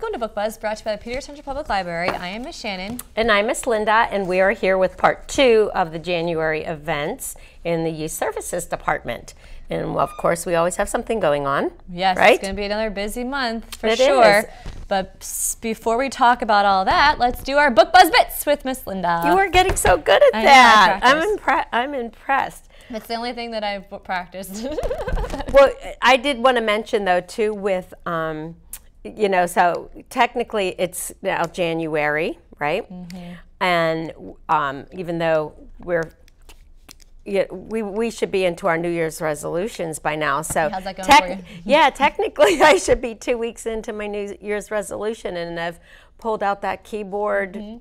Welcome to Book Buzz, brought to you by the Peters Township Public Library. I am Miss Shannon. And I'm Miss Linda, and we are here with part 2 of the January events in the Youth Services Department. And of course, we always have something going on. Yes, right? It's going to be another busy month for it sure. Is. But before we talk about all that, let's do our Book Buzz bits with Miss Linda. You are getting so good at that. I'm impressed. It's the only thing that I've practiced. Well, I did want to mention though too with you know, so technically it's now January, right? Mm-hmm. And even though we should be into our New Year's resolutions by now. So how's that going for you? Yeah, technically I should be 2 weeks into my New Year's resolution, and I've pulled out that keyboard. Mm-hmm.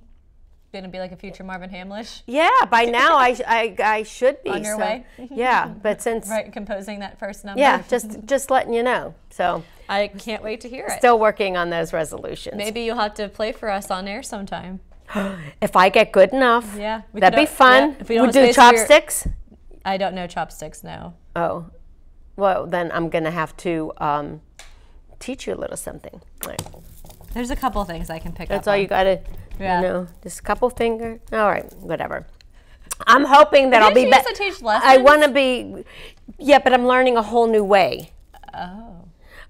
Gonna be like a future Marvin Hamlish. Yeah, by now I should be on your way. Yeah, but since composing that first number. Yeah, just letting you know. So I can't wait to hear it. Still working on those resolutions. Maybe you'll have to play for us on air sometime. If I get good enough, yeah, that'd be fun. Yeah, if we don't do chopsticks. I don't know chopsticks. No. Oh, well then I'm gonna have to teach you a little something. Right. There's a couple things I can pick up. That's all you gotta. Yeah. You know, just a couple fingers. All right, whatever. I'm hoping that I'll be better. To teach lessons? I want to be, yeah, but I'm learning a whole new way. Oh.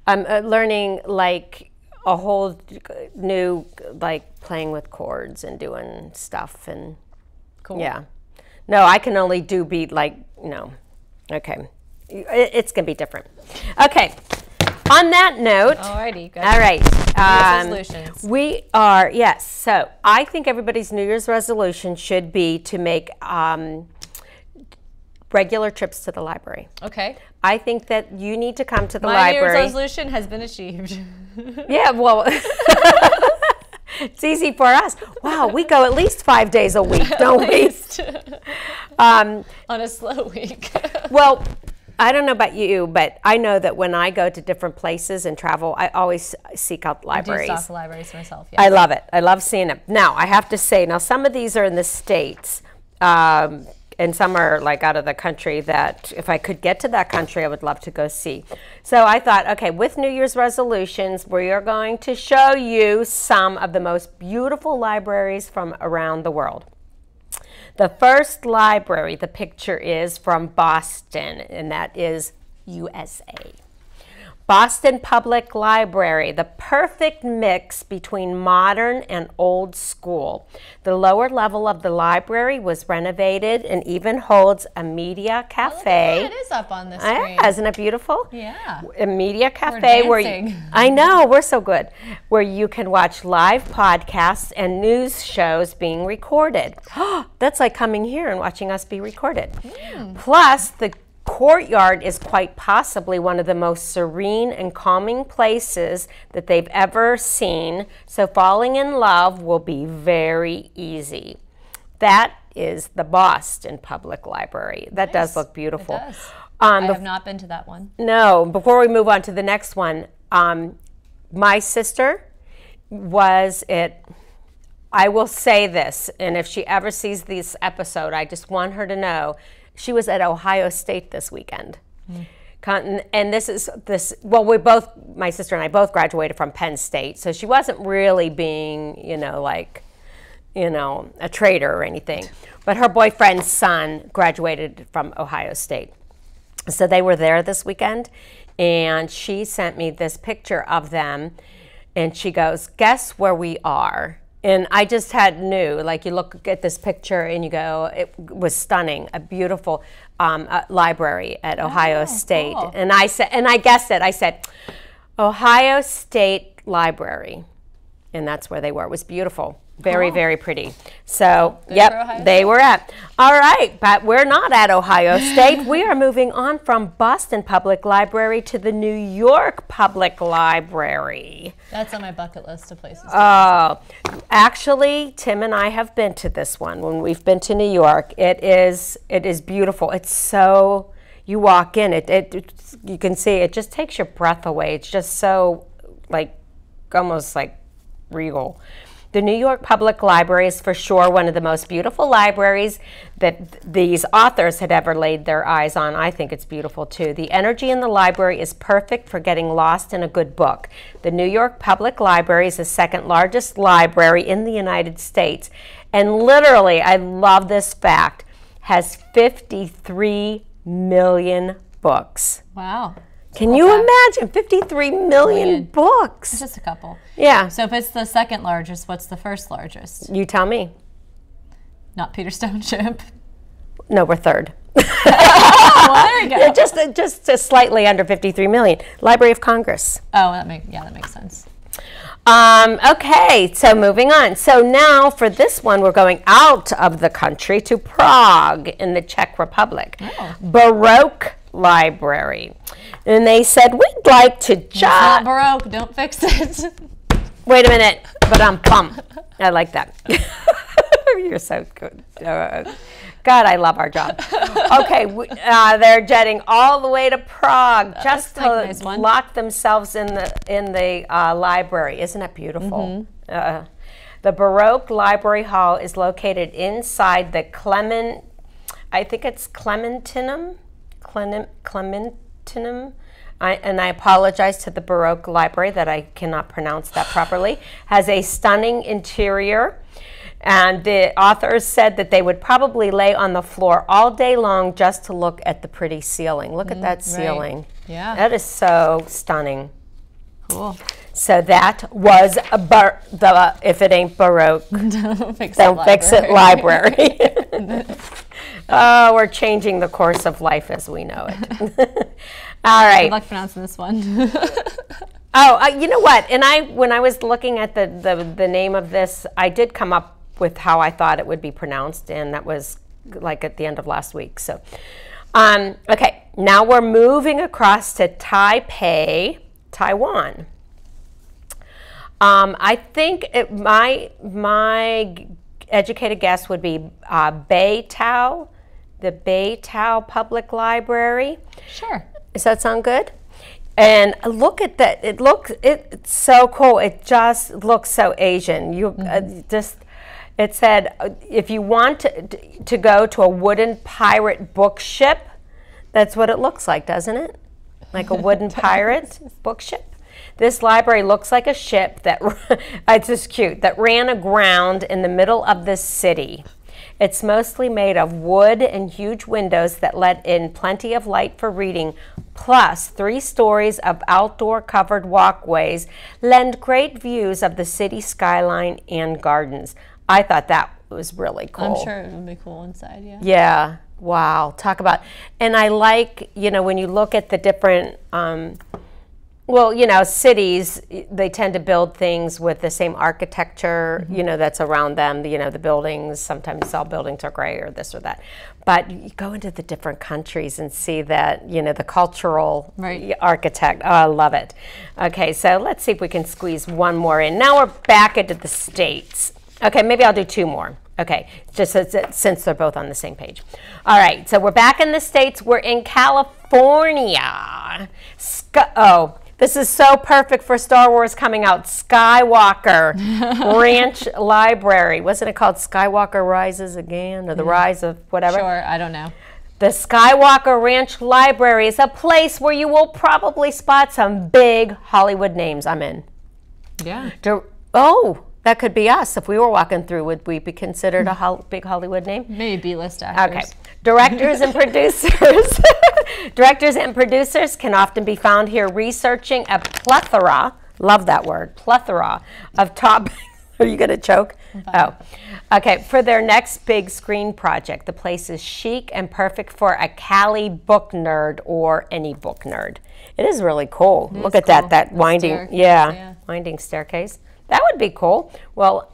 I'm learning like a whole new, like playing with chords and doing stuff and. Cool. Yeah. No, I can only do beat like, no. Okay. It's going to be different. Okay. On that note, alrighty, good. All right. Resolutions. We are, yes. So I think everybody's New Year's resolution should be to make regular trips to the library. Okay. I think that you need to come to the My library. New Year's resolution has been achieved. Yeah, well, it's easy for us. Wow, we go at least 5 days a week, don't we? On a slow week. Well, I don't know about you, but I know that when I go to different places and travel, I always seek out libraries. I do stock the libraries myself, yes. I love it. I love seeing them. Now, I have to say, now some of these are in the States, and some are like out of the country that if I could get to that country, I would love to go see. So I thought, okay, with New Year's resolutions, we are going to show you some of the most beautiful libraries from around the world. The first library, the picture is from Boston, and that is USA. Boston Public Library, the perfect mix between modern and old school. The lower level of the library was renovated and even holds a media cafe. Oh, it is up on the screen. Isn't it beautiful? Yeah. A media cafe where I know, we're so good, where you can watch live podcasts and news shows being recorded. That's like coming here and watching us be recorded. Plus, the courtyard is quite possibly one of the most serene and calming places that they've ever seen, so falling in love will be very easy. That is the Boston Public Library. That does look beautiful. It does. I have not been to that one. No. Before we move on to the next one, my sister was at, I will say this, and if she ever sees this episode, I just want her to know, she was at Ohio State this weekend. And well, my sister and I both graduated from Penn State, so she wasn't really being, a traitor or anything. But her boyfriend's son graduated from Ohio State. So they were there this weekend, and she sent me this picture of them, and she goes, "Guess where we are?" And I just knew, like you look at this picture and you go, it was stunning, a beautiful library at Ohio State. Cool. And I guessed it. I said, Ohio State Library. And that's where they were. It was beautiful. Very, very pretty. So, yep, they were at. All right, but we're not at Ohio State. We are moving on from Boston Public Library to the New York Public Library. That's on my bucket list of places. Oh, actually, Tim and I have been to this one when we've been to New York. It is beautiful. It's so, you walk in, you can see it just takes your breath away. It's just so, like, almost like regal. The New York Public Library is for sure one of the most beautiful libraries that these authors had ever laid their eyes on. I think it's beautiful too. The energy in the library is perfect for getting lost in a good book. The New York Public Library is the second largest library in the United States. And literally, I love this fact, has 53 million books. Wow. Can you imagine 53 million books? It's just a couple. Yeah. So if it's the second largest, what's the first largest? You tell me. Not Peters Township. No, we're third. Well, there you go. Yeah, just slightly under 53 million. Library of Congress. Oh, that makes sense. Okay, so moving on. So now for this one, we're going out of the country to Prague in the Czech Republic. Oh. Baroque Library. And they said, we'd like to It's not Baroque, don't fix it. Wait a minute, but I'm pumped. I like that. You're so good. God, I love our job. Okay, they're jetting all the way to Prague just to lock themselves in the library. Isn't that beautiful? The Baroque Library Hall is located inside the Clementinum. And I apologize to the Baroque Library that I cannot pronounce that properly. Has a stunning interior. And the authors said that they would probably lay on the floor all day long just to look at the pretty ceiling. Look at that ceiling. Right. Yeah. That is so stunning. Cool. So that was if it ain't Baroque, Don't fix it library. Oh, we're changing the course of life as we know it. All right. Good luck pronouncing this one. Oh, you know what? And when I was looking at the name of this, I did come up with how I thought it would be pronounced, and that was like at the end of last week. So, okay, now we're moving across to Taipei, Taiwan. I think my educated guess would be Beitao, the Beitao Public Library. Sure. Does that sound good? And look at that. It's so cool. It just looks so Asian. It said, if you want to go to a wooden pirate book ship, that's what it looks like, doesn't it? Like a wooden pirate book ship. This library looks like a ship it's just cute, that ran aground in the middle of the city. It's mostly made of wood and huge windows that let in plenty of light for reading, plus 3 stories of outdoor covered walkways lend great views of the city skyline and gardens. I thought that was really cool. I'm sure it would be cool inside, yeah. Yeah, wow, talk about, and I like, when you look at the different, cities, they tend to build things with the same architecture, that's around them. The buildings, sometimes all buildings are gray or this or that. But you go into the different countries and see that, the cultural architect. Oh, I love it. Okay, so let's see if we can squeeze one more in. Now we're back into the States. Okay, maybe I'll do 2 more. Okay, just since they're both on the same page. All right, so we're back in the States. We're in California. This is so perfect for Star Wars coming out. Skywalker Ranch Library. Wasn't it called Skywalker Rises Again, or the Rise of whatever? Sure, I don't know. The Skywalker Ranch Library is a place where you will probably spot some big Hollywood names. I'm in. Yeah. That could be us. If we were walking through, would we be considered a big Hollywood name? Maybe B-list actors. Okay. Directors and producers. Directors and producers can often be found here researching a plethora, love that word, plethora of top, are you going to choke? Oh, okay, for their next big screen project. The place is chic and perfect for a Cali book nerd or any book nerd. It is really cool. Look at that winding, winding staircase. That would be cool. Well,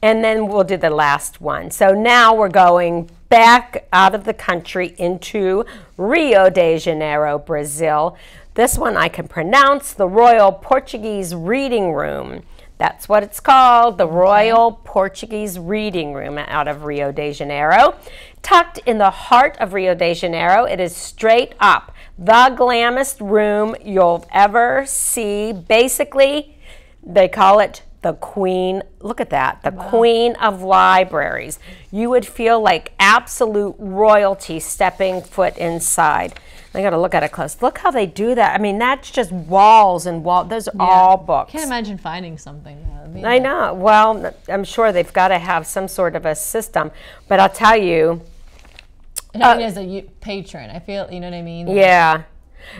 and then we'll do the last one. So now we're going back out of the country into Rio de Janeiro, Brazil. This one I can pronounce, the Royal Portuguese Reading Room. That's what it's called, the Royal Portuguese Reading Room out of Rio de Janeiro. Tucked in the heart of Rio de Janeiro, it is straight up the glammest room you'll ever see. Basically, they call it the queen, look at that, the queen of libraries. You would feel like absolute royalty stepping foot inside. I got to look at it close. Look how they do that. I mean, that's just walls and walls. Those are all books. Can't imagine finding something. I know. Well, I'm sure they've got to have some sort of a system. But I'll tell you. As a patron, I feel, you know what I mean? Yeah.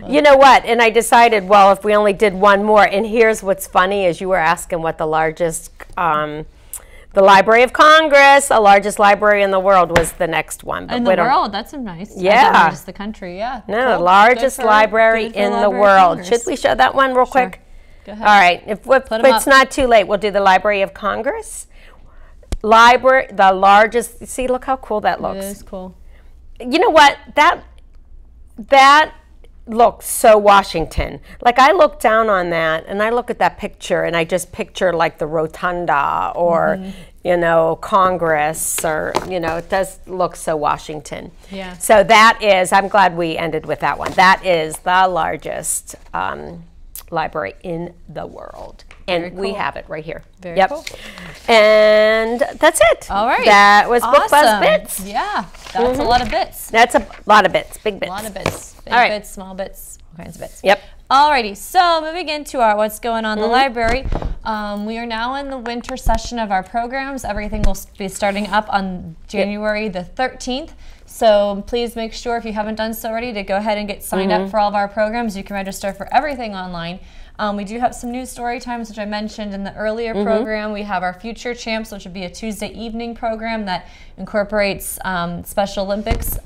You know what? And I decided, well, if we only did one more, and here's what's funny is you were asking what the largest, the Library of Congress, the largest library in the world, was the next one. But in the world, that's nice. Yeah. Just the country, yeah. No, cool. Largest library in the world. Should we show that one real quick? Go ahead. All right. If it's not too late, we'll do the Library of Congress. The largest. See, look how cool that looks. It is cool. You know what? That looks so Washington. Like, I look down on that and I look at that picture and I just picture like the rotunda or, you know, Congress, or, you know, it does look so Washington. Yeah. So that is, I'm glad we ended with that one. That is the largest library in the world. And we have it right here. Very cool. And that's it. All right. That was Book Buzz Bits. Yeah, that's a lot of bits. That's a lot of bits, big bits. A lot of bits. Big bits, small bits, all kinds of bits. Yep. Alrighty, so moving into our what's going on in the library. We are now in the winter session of our programs. Everything will be starting up on January the 13th. So please make sure, if you haven't done so already, to go ahead and get signed up for all of our programs. You can register for everything online. We do have some new story times, which I mentioned in the earlier program. We have our Future Champs, which would be a Tuesday evening program that incorporates Special Olympics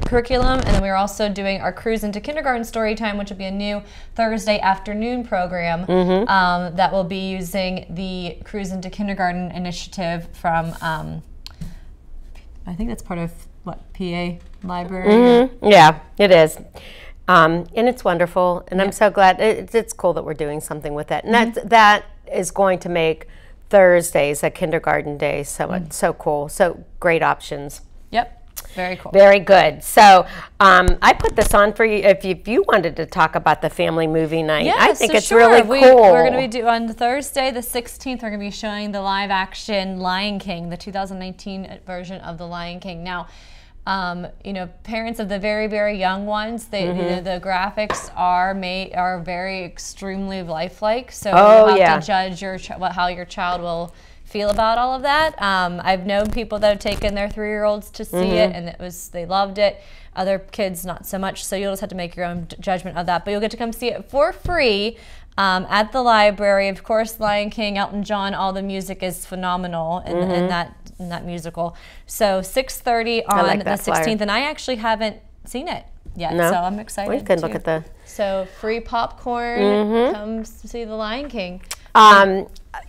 curriculum. And then we're also doing our Cruise into Kindergarten story time, which would be a new Thursday afternoon program that will be using the Cruise into Kindergarten initiative from, I think that's part of, what, PA Library? Yeah, it is. And it's wonderful, and I'm so glad. It's cool that we're doing something with that. And that is going to make Thursdays a kindergarten day, so it's so cool. So great options. Yep, very cool. Very good. So I put this on for you if you wanted to talk about the family movie night. Yeah, I think so it's really cool. We're going to be on Thursday the 16th, we're going to be showing the live action Lion King, the 2019 version of the Lion King. Now, you know, parents of the very, very young ones, they, you know, the graphics are very extremely lifelike. So you have to judge how your child will feel about all of that. I've known people that have taken their 3-year-olds to see it, and they loved it. Other kids not so much. So you'll just have to make your own judgment of that. But you'll get to come see it for free at the library. Of course, Lion King, Elton John, all the music is phenomenal in that musical. So 6:30 on the 16th, and I actually haven't seen it yet, so I'm excited. We can look at the. So free popcorn, come see the Lion King.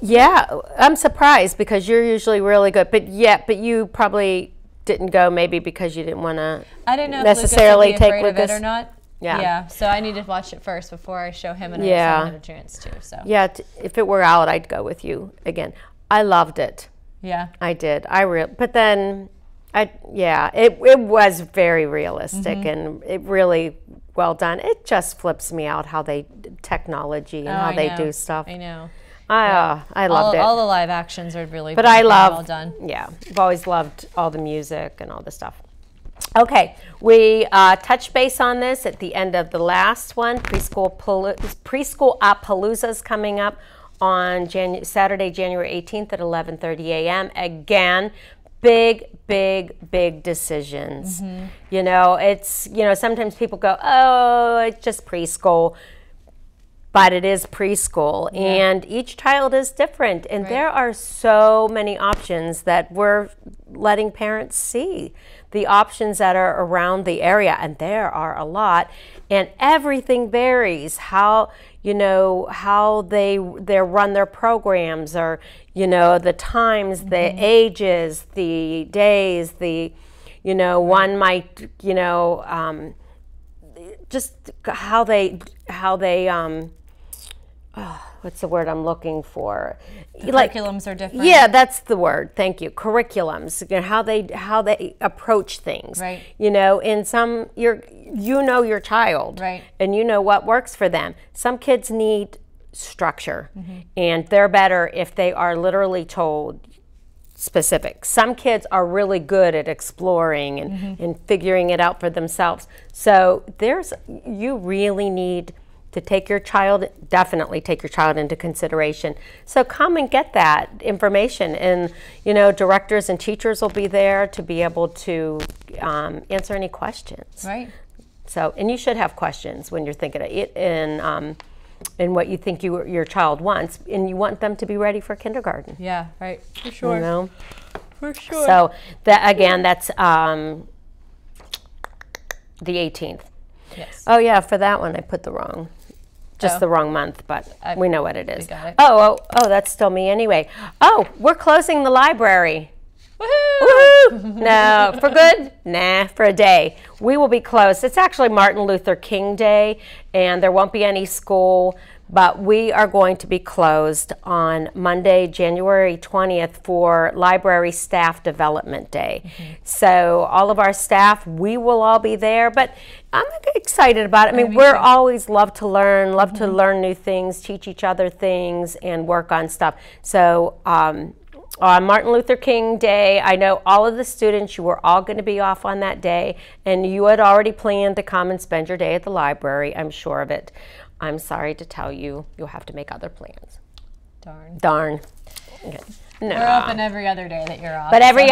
Yeah, I'm surprised because you're usually really good, but you probably didn't go maybe because you didn't want to. I didn't know necessarily if Lucas would be afraid take Lucas of it or not. Yeah. So I need to watch it first before I show him, and I haven't had a chance to. So yeah, if it were out, I'd go with you again. I loved it. Yeah, I did. But then, it was very realistic and it really well done. It just flips me out how technology and how they do stuff. I know. I loved it. All the live actions are really well done. Yeah, I've always loved all the music and all the stuff. Okay, we touched base on this at the end of the last one. Preschool Palooza's coming up on Saturday, January 18th at 11:30 a.m. Again, big decisions. You know, sometimes people go, oh, it's just preschool. But it is preschool, and each child is different. And there are so many options that we're letting parents see. The options that are around the area, and there are a lot. And everything varies. How they run their programs, or the times, the ages, the days, one might just how they what's the word I'm looking for? Curriculums are different. Yeah, that's the word. Thank you. Curriculums. How they approach things. Right. In some your child. Right. And you know what works for them. Some kids need structure. And they're better if they are literally told specific. Some kids are really good at exploring and figuring it out for themselves. So you really need to take your child, definitely take your child into consideration. So come and get that information, and directors and teachers will be there to be able to answer any questions. Right. So, and you should have questions when you're thinking of it and what you think your child wants, and you want them to be ready for kindergarten. Yeah, right. For sure. For sure. So that's the 18th. Yes. Oh yeah, for that one I put the wrong month, but we know what it is. We got it. Oh, that's still me anyway. Oh, we're closing the library. Woohoo! No, for good? Nah, for a day. We will be closed. It's actually Martin Luther King Day, and there won't be any school, but we are going to be closed on Monday, January 20th for Library Staff Development Day. So all of our staff, we will all be there, but I'm excited about it. I mean, we're always love to learn new things, teach each other things, and work on stuff. So on Martin Luther King Day, I know all of the students, you were all going to be off on that day, and you had already planned to come and spend your day at the library. I'm sure of it. I'm sorry to tell you, you'll have to make other plans. Darn. Okay. No. We're open every other day that you're off. But every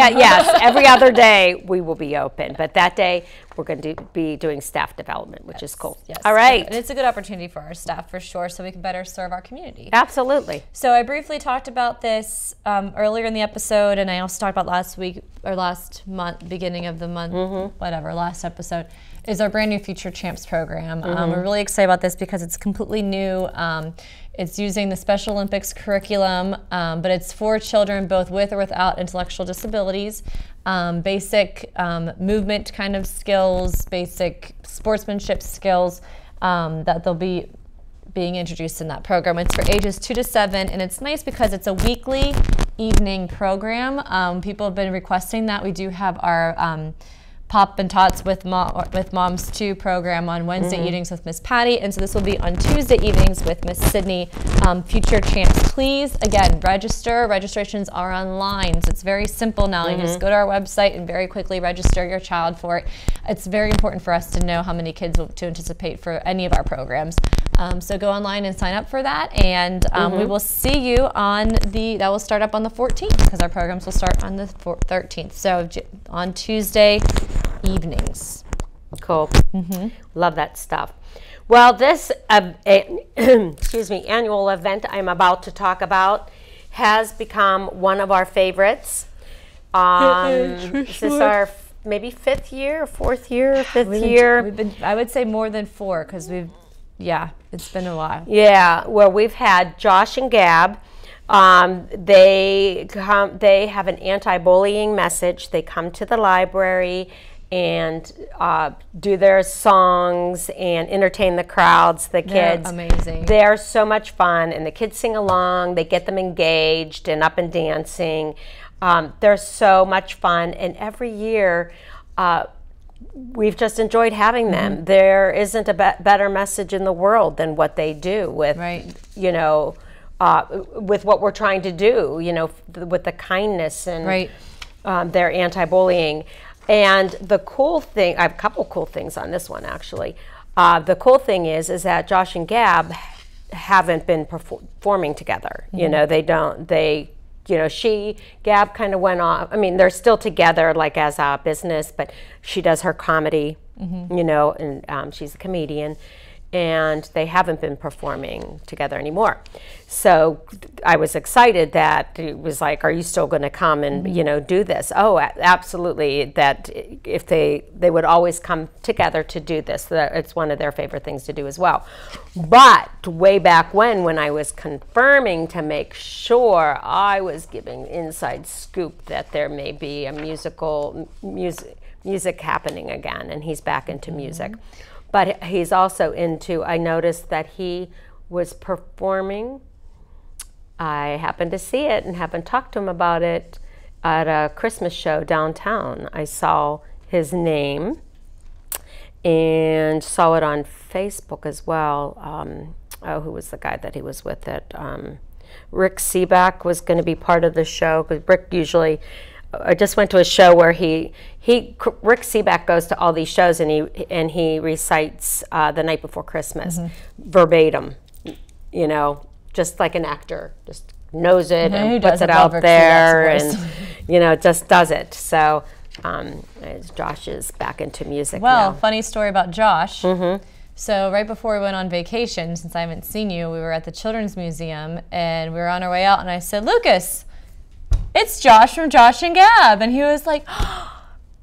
other day we will be open. But that day we're going to be doing staff development, which is cool. Yes. All right. And it's a good opportunity for our staff for sure, so we can better serve our community. Absolutely. So I briefly talked about this earlier in the episode, and I also talked about last month, beginning of the month, last episode, is our brand new Future Champs program. We're really excited about this because it's completely new. It's using the Special Olympics curriculum, but it's for children both with or without intellectual disabilities. Basic movement kind of skills, basic sportsmanship skills that they'll be being introduced in that program. It's for ages 2 to 7, and it's nice because it's a weekly evening program. People have been requesting that. We do have our Pop and Tots with Moms 2 program on Wednesday evenings with Miss Patty, and so this will be on Tuesday evenings with Miss Sydney. Future Champs, please, again, register. Registrations are online, so it's very simple now. You just go to our website and very quickly register your child for it. It's very important for us to know how many kids to anticipate for any of our programs. So go online and sign up for that, and we will see you that will start up on the 14th, because our programs will start on the 13th. So on Tuesday evenings. Cool. Love that stuff. Well, this annual event I'm about to talk about has become one of our favorites. This is our maybe fifth year. I would say more than 4, because it's been a while. Yeah, where we've had Josh and Gab. They have an anti-bullying message. They come to the library and do their songs and entertain the crowds, the kids. They're amazing. They're so much fun, and the kids sing along. They get them engaged and up and dancing. They're so much fun, and every year we've just enjoyed having them. There isn't a better message in the world than what they do with, with what we're trying to do, with the kindness and their anti-bullying. And the cool thing, I have a couple cool things on this one actually. The cool thing is that Josh and Gab haven't been performing together. Gab kind of went off. I mean, they're still together like as a business, but she does her comedy, and she's a comedian, and they haven't been performing together anymore. So I was excited that it was like, are you still going to come and do this? Oh, absolutely. That if they would always come together to do this. That it's one of their favorite things to do as well. But way back when I was confirming to make sure, I was giving inside scoop that there may be a music happening again, and he's back into music. But he's also I noticed that he was performing. I happened to see it and happened to talk to him about it at a Christmas show downtown. I saw his name and saw it on Facebook as well. who was the guy that he was with? Rick Seaback was going to be part of the show, because Rick usually, I just went to a show where Rick Seaback goes to all these shows, and he recites The Night Before Christmas verbatim, you know, just like an actor, just knows it and puts it out there, and you know, just does it. So Josh is back into music now. Funny story about Josh. So right before we went on vacation, since I haven't seen you, we were at the Children's Museum, and we were on our way out, and I said, Lucas, it's Josh from Josh and Gab. And he was like,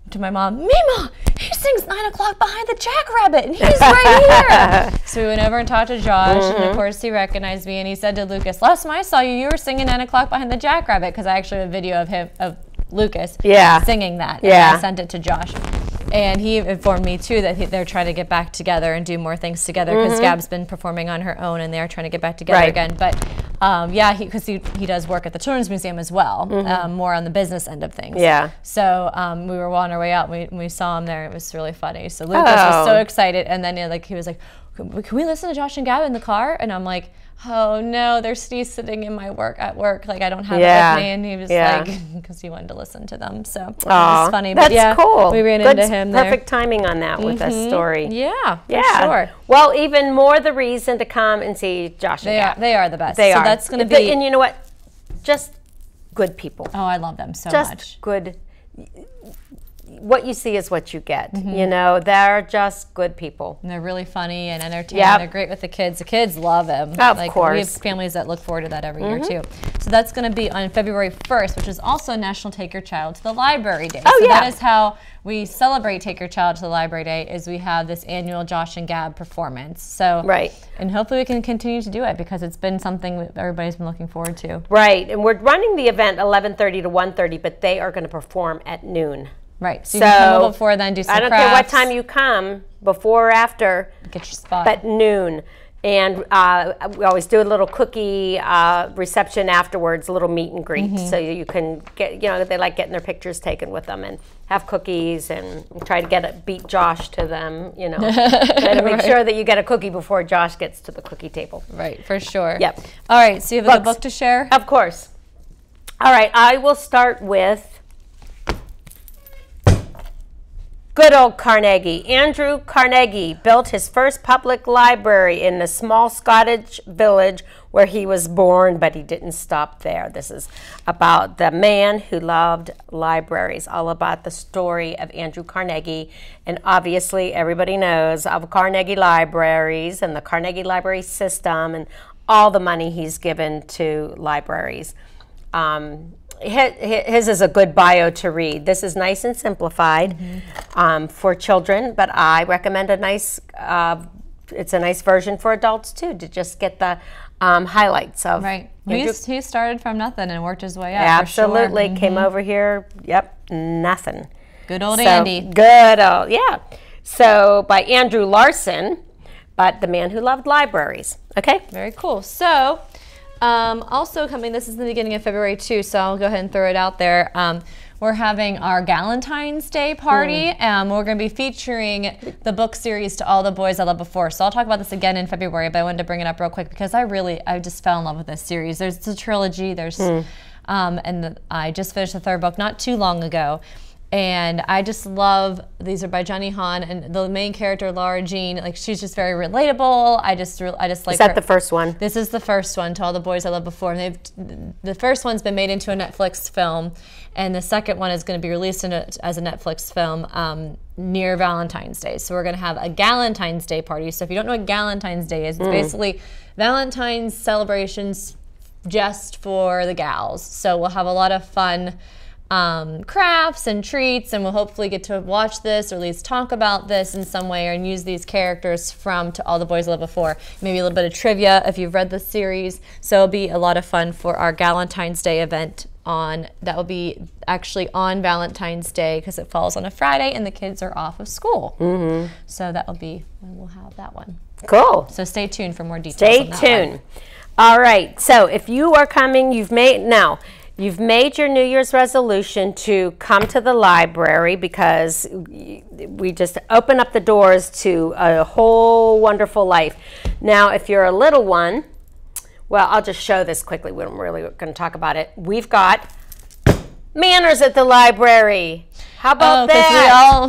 to my mom, Mima, he sings 9 o'clock behind the jackrabbit, and he's right here. So we went over and talked to Josh, and of course he recognized me, and he said to Lucas, last time I saw you, you were singing 9 o'clock behind the jackrabbit, because I actually have a video of Lucas singing that. And I sent it to Josh. And he informed me too that they're trying to get back together and do more things together, because Gab's been performing on her own, and they're trying to get back together again. But yeah, because he does work at the Children's Museum as well, more on the business end of things. Yeah. So we were on our way out, and we saw him there. It was really funny. So Lucas was so excited, and then he was like, "Can we listen to Josh and Gab in the car?" And I'm like, oh no, he's sitting in my at work, like I don't have it with me, and he was like, because he wanted to listen to them, so it was funny. But that's cool. We ran into him there. Perfect timing on that with this story. Yeah, for sure. Well, even more the reason to come and see Josh and Gab. They are the best. They are. That's going to be. And you know what? Just good people. Oh, I love them so much. Just good. What you see is what you get. You know, they're just good people. And they're really funny and entertaining. They're great with the kids. The kids love them. Of course. We have families that look forward to that every year too. So that's going to be on February 1st, which is also National Take Your Child to the Library Day. So that is how we celebrate Take Your Child to the Library Day, is we have this annual Josh and Gab performance. So and hopefully we can continue to do it, because it's been something that everybody's been looking forward to. Right. And we're running the event 11:30 to 1:30, but they are going to perform at noon. Right, so you can come before then, do some crafts. I don't care what time you come, before or after. Get your spot. But noon. And we always do a little cookie reception afterwards, a little meet and greet. So you can get, you know, they like getting their pictures taken with them, and have cookies, and try to beat Josh to them, you know. Try to make sure that you get a cookie before Josh gets to the cookie table. Right, for sure. Yep. All right, so you have a book to share? Of course. All right, I will start with good old Carnegie. Andrew Carnegie built his first public library in the small Scottish village where he was born, but he didn't stop there. This is about the man who loved libraries, all about the story of Andrew Carnegie. And obviously everybody knows of Carnegie libraries and the Carnegie library system and all the money he's given to libraries. His is a good bio to read. This is nice and simplified for children, but I recommend it's a nice version for adults too, to just get the highlights of. Right. He started from nothing and worked his way up. Absolutely. Came over here, nothing. Good old Andy. Good old, So by Andrew Larson, but the man who loved libraries. Okay? Very cool. So, also coming, this is the beginning of February too, so I'll go ahead and throw it out there. We're having our Galentine's Day party. We're going to be featuring the book series To All the Boys I Loved Before. So I'll talk about this again in February, but I wanted to bring it up real quick because I just fell in love with this series. There's a trilogy. I just finished the third book not too long ago. And I just love, these are by Jenny Han, and the main character, Laura Jean, like she's just very relatable. I just like her. Is that the first one? This is the first one, To All the Boys I Loved Before. And the first one's been made into a Netflix film, and the second one is going to be released as a Netflix film near Valentine's Day. So we're going to have a Galentine's Day party. So if you don't know what Galentine's Day is, it's basically Valentine's celebrations just for the gals. So we'll have a lot of fun crafts and treats, and we'll hopefully get to watch this or at least talk about this in some way and use these characters from To All the Boys I Loved Before. Maybe a little bit of trivia if you've read the series. So it'll be a lot of fun for our Galentine's Day event that will be actually on Valentine's Day because it falls on a Friday and the kids are off of school. So that will be when we'll have that one. Cool. So stay tuned for more details. Stay tuned. All right. So if you are coming, You've made your New Year's resolution to come to the library because we just open up the doors to a whole wonderful life. Now, if you're a little one, well, I'll just show this quickly. We're really going to talk about it. We've got manners at the library. How about that? We all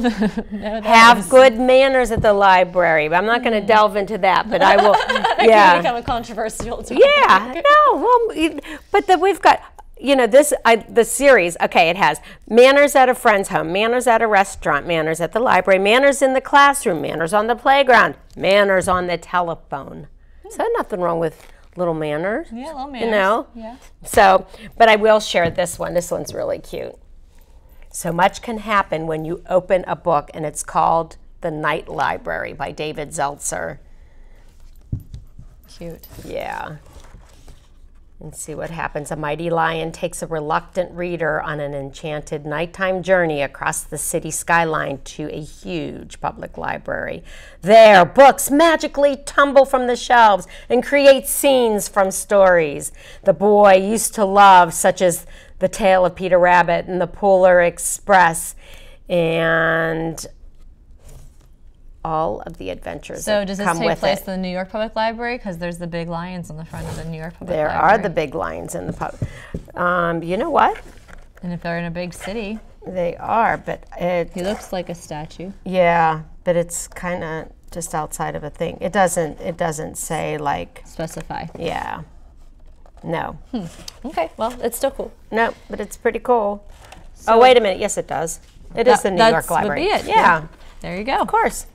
know have good manners at the library. I'm not going to delve into that, but I will. Yeah, become a controversial topic. Yeah, no. Well, but we've got, you know, the series. Okay, it has manners at a friend's home, manners at a restaurant, manners at the library, manners in the classroom, manners on the playground, manners on the telephone. So nothing wrong with little manners. Yeah, little manners. You know. Yeah. So, but I will share this one. This one's really cute. So much can happen when you open a book, and it's called The Night Library by David Zeltzer. Cute. Yeah. And see what happens. A mighty lion takes a reluctant reader on an enchanted nighttime journey across the city skyline to a huge public library. There, books magically tumble from the shelves and create scenes from stories the boy used to love, such as The Tale of Peter Rabbit and The Polar Express, and all of the adventures So that does this come take with place it. in the New York Public Library? Because there's the big lions on the front of the New York Public There Library. are the big lions in the pub. You know what? And if they're in a big city, They are, but he looks like a statue. yeah, but it's kind of just outside of a thing. It doesn't say like, Specify. yeah. No. Okay, well, it's still cool. No, but it's pretty cool. Oh, wait a minute. Yes, it does. It is the New York Library. Would be it. Yeah. There you go. Of course.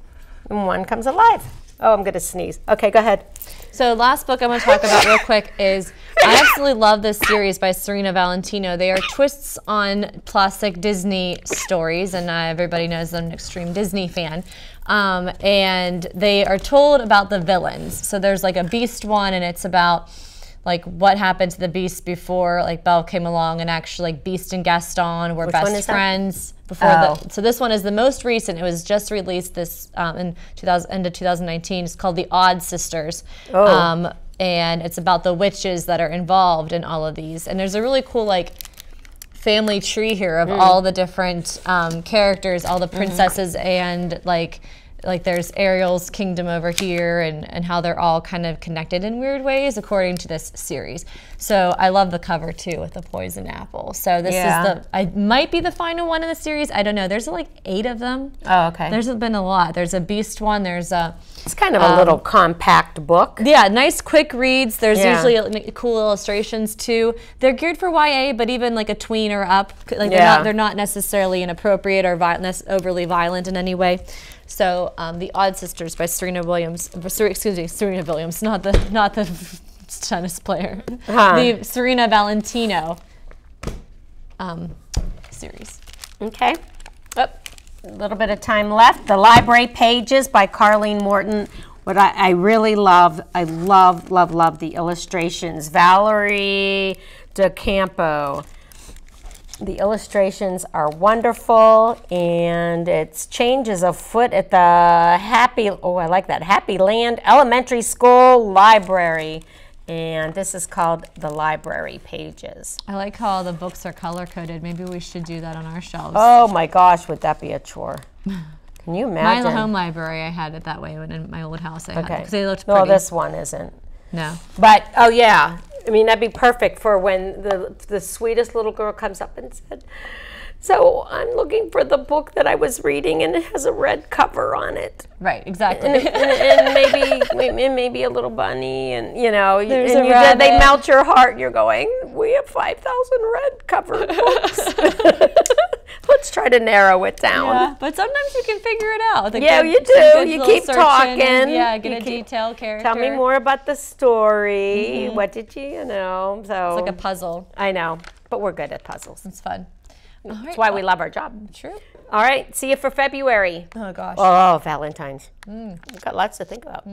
And one comes alive. Oh, I'm going to sneeze. Okay, go ahead. So last book I'm going to talk about real quick is, I absolutely love this series by Serena Valentino. They are twists on classic Disney stories, and everybody knows I'm an extreme Disney fan. And they are told about the villains. So there's like a Beast one, and it's about like what happened to the Beast before like Belle came along, and actually like Beast and Gaston were best friends before so this one is the most recent. It was just released this in end of 2019. It's called The Odd Sisters. And it's about the witches that are involved in all of these. And there's a really cool like family tree here of all the different characters, all the princesses, and like there's Ariel's kingdom over here, and how they're all kind of connected in weird ways according to this series. So I love the cover too with the poison apple. So this is I might be the final one in the series. I don't know. There's like 8 of them. Oh, okay. There's been a lot. There's a Beast one. There's a. It's kind of a little compact book. Yeah, nice quick reads. There's usually cool illustrations too. They're geared for YA, but even like a tween or up, like they're not necessarily inappropriate or overly violent in any way. So The Odd Sisters by Serena Williams, not the tennis player, the Serena Valentino series. Okay. A little bit of time left. The Library Pages by Carleen Morton. What I really love, I love the illustrations. Valerie DeCampo. The illustrations are wonderful, and it's changes afoot at the Happy Land Elementary School Library. And this is called The Library Pages. I like how all the books are color-coded. Maybe we should do that on our shelves. Oh my gosh, would that be a chore? Can you imagine? My home library, I had it that way in my old house. I had because they looked pretty. No, this one isn't. No. But, oh yeah. I mean, that'd be perfect for when the sweetest little girl comes up and said, so I'm looking for the book that I was reading, and it has a red cover on it. Right, exactly. and maybe a little bunny, and you know, they melt your heart. You're going, we have 5,000 red covered books. Let's try to narrow it down. Yeah, but sometimes you can figure it out. You do. You keep talking. And, get a detailed character. Tell me more about the story. What did you know? So it's like a puzzle. I know, but we're good at puzzles. It's fun. That's why we love our job. True. All right. See you for February. Oh, gosh. Oh, Valentine's. We've got lots to think about.